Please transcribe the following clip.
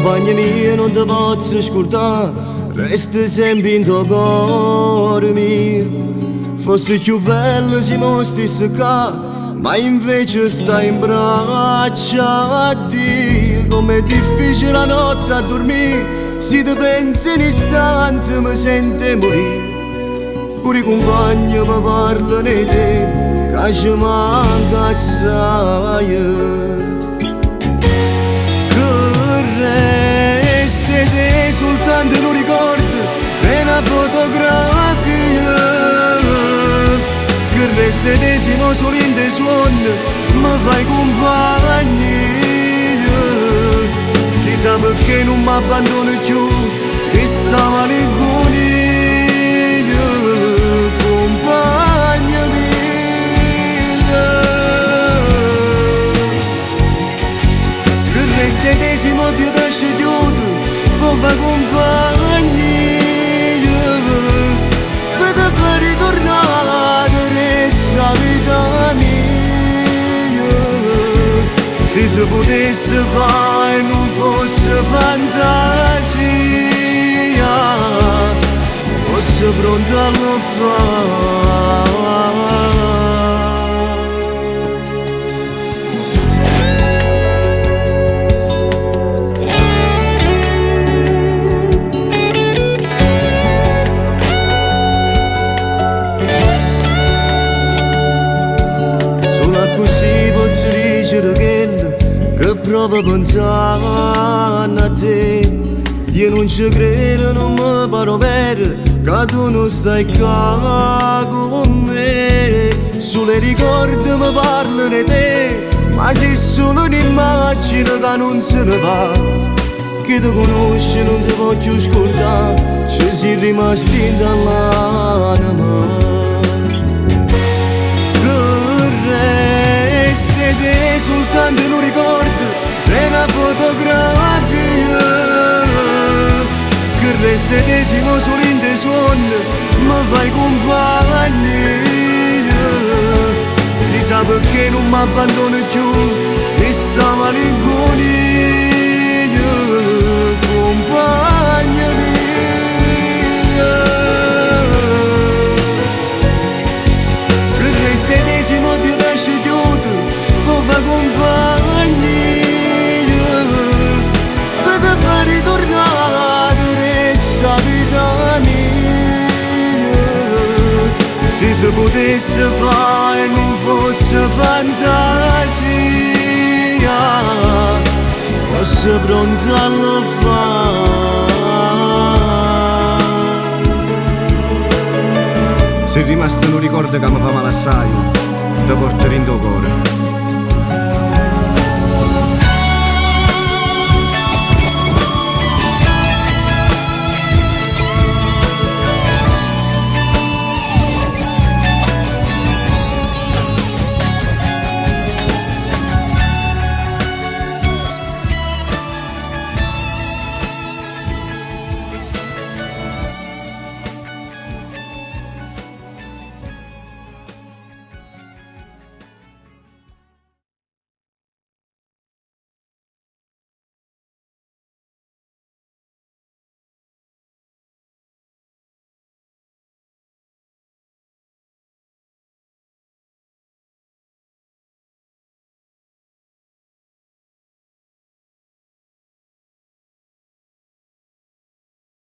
compagni miei non ti posso scordare, resta sempre in tuo cuore mio. Fosse più bello se non stessi qua, ma invece stai in braccia a te. Com'è difficile la notte a dormire, se ti pensi un istante mi sente morire. Pure i compagni mi parlano di te, che ci manca assai. Che resta te soltanto un ricordo e una fotografia. Che resta te siamo solo in te suoni, mi fai compagnia. Chissà perché non mi abbandoni più, che sta malinconia. Compagna mia, che resta tesimo ti lascio chiuso, può fare compagnia, che ti fa ritornare nella vita mia. Se si potesse fare e non fosse fantasia, fosse pronto a lo fare. Solo così posso dicere che provo a pensare a te. Io non ci credo, non mi pare vero che tu non stai qua con me. Solo ricordi mi parlano di te, ma sei solo un'immagine che non se ne va. Chi ti conosce non ti voglio scordare, ci sei rimasti in dall'anima. Che resta te soltanto un ricordo e una fotografia. Che resta te siamo solo in te suoni, mi fai compagnia. Chissà perché non mi abbandoni più, questa malinconia. Compagna mia, che resta te siamo ti lascio chiuso, mi fai compagnia, che ti fa ritornare nella vita mia. Se si potesse fare e non fosse fantasia, fosse pronto a lo fare. Se rimasto un ricordo che mi fa male assai, ti porterò in tuo cuore.